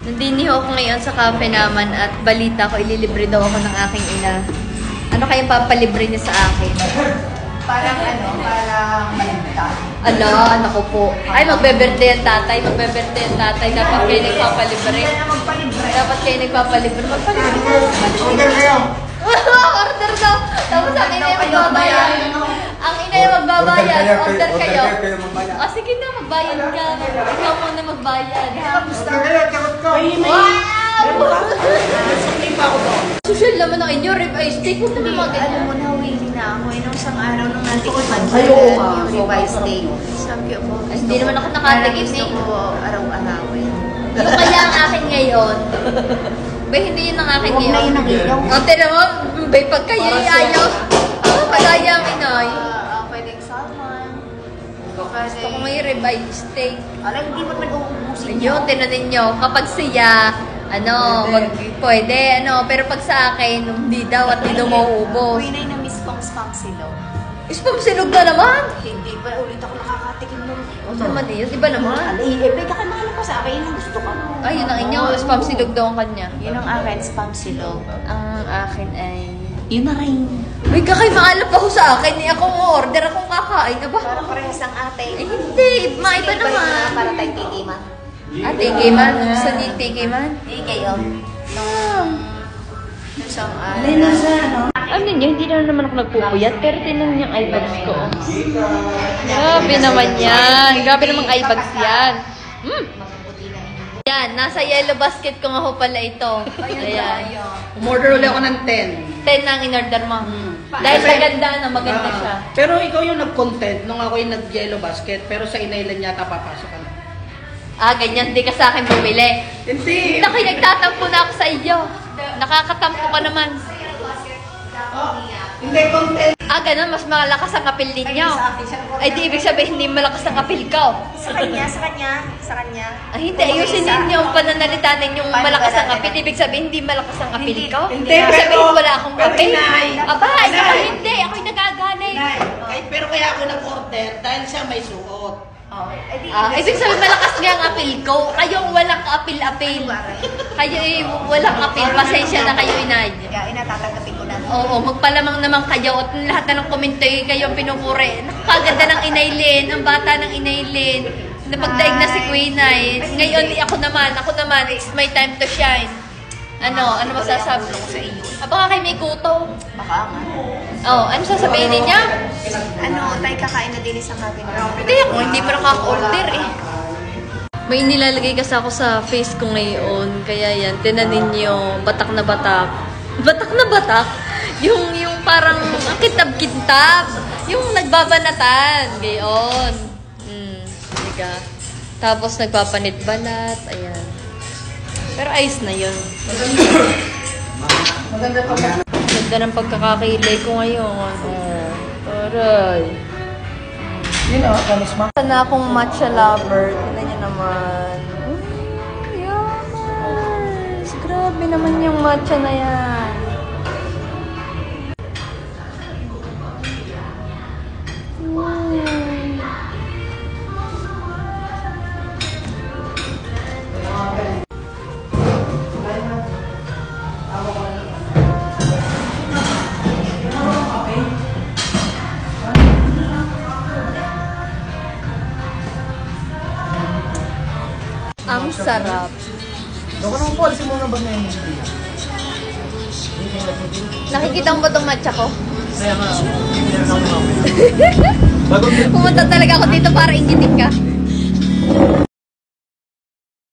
Nandini ako ngayon sa cafe naman at balita ko, ililibre daw ako ng aking ina. Ano kayang papalibre niya sa akin? Parang maligta. Ano ko po. Ay, magbe-birthday ang tatay. Magbe-birthday ang tatay. Dapat kayo nagpapalibre. Dapat kayo nagpapalibre. Magpalibre. Order kayo! Order daw. Tapos ang ina yung magbabayad. Ang ina yung magbabayad. Order kayo. O sige na, magbayad ka. Ikaw muna magbayad. Order kayo, takot ko! Wow! Social naman ang inyo. Rib eye steak. Huwag naman mag-ganyan. Alam mo na, willing na ako. Nung isang araw nung natikiman ko yung ribeye steak. Sabi ko, Hindi naman ako nakatikim eh. Gusto ko araw-arawin. Yung kaya ang akin ngayon. Ba, hindi yun ang akin Huwag na ngayon. yun ang ilaw. O, tira mo, bay, pag kayo ayaw. Malaya ang inay. Pwedeng salmon. Gusto ko ngayon rib eye steak. Alam, hindi pa uubusin Ayun, tinanin nyo. Kapag siya, pwede, pero pag sa akin, hindi daw at hindi daw mauubos. Uy, na miss kong spam silog. Spam silog na naman. Hindi pa ulit ako nakakatikim nun. O, naman yun, di ba naman? Beka ka mahal ko sa akin. Yun ang gusto ko. Ay, yun ang inyo, spam silog daw ang kanya. Yun ang akin, spam silog. Ang akin ay... Yun na rin. Uy, kakay, maalap ako sa akin. Ako order, akong kakain. Aba? Parang parehas ang ate. Eh, hindi. Maiba naman. Para tayo tikiman. Tiki man? Gusto niyo tiki man? Kayo. Isang Ano niyo, hindi naman ako nagpupuyat, pero tinan niyo yung eye bags ko. Grabe naman yan. Grabe namang eye bags yan. Yan, nasa yellow basket ko nga ho pala ito. Ayan. Umorder ulit ako ng 10. 10 na ang in-order mo. Dahil sa ganda na, maganda siya. Pero ikaw yung nag-content nung ako yung nag-yellow basket, pero sa inailan yata papasok ka na. Ganyan. Hindi ka sa akin bumili. Hindi! Naku, nagtatampo na ako sa iyo. Nakakatampo ka naman. Hindi, content! Ganun, mas malakas ang apil ninyo. Ay, di ibig sabihin, hindi malakas ang apil ko. Sa kanya. Ay, hindi. Ayusin ninyo ang pananalita ninyong malakas ang apil. Ibig sabihin, hindi malakas ang apil ko. Hindi, Ibig sabihin, wala akong pero apil. inay. Aba, Inay. hindi. Ako'y nagaganay. Pero kaya ako nag-order dahil siya may suot. Ibig sabihin, malakas nga ang apil ko. Kayong walang apil-apil. Kayo walang apil. Pasensya na kayo, inay. Kaya inatatanggapin ko na. Oo, magpalamang naman kayo at lahat na ng komento kayo ang pinupuri. Nakakaganda ng Inaylin, ang bata ng Inaylin. Napagdaig na si Queen Ay. Ngayon, ako naman, it's my time to shine. Ano masasabi ko sa iyo? Baka kayo may kuto. Baka nga. Ano sasabihin niya? Tayo kakain na din isang hagin. Hindi pa nakaka-order eh. May nilalagay kasi ako sa face ko ngayon. Kaya yan, tinanin niyo, batak na batak. Batak na batak? Yung parang ang kitab-kitab. Yung nagbabanatan. Gayon. Diga. Tapos nagpapanit-banat. Ayan. Pero ayos na yun. Ganda ng pagkakakilay ko ngayon. Taray. Sana akong matcha lover. Tignan niyo naman. Yes. Grabe naman yung matcha na yan. Ang sarap. Nakikita mo ba itong matcha ko? Pumunta talaga ako dito para ingitin ka.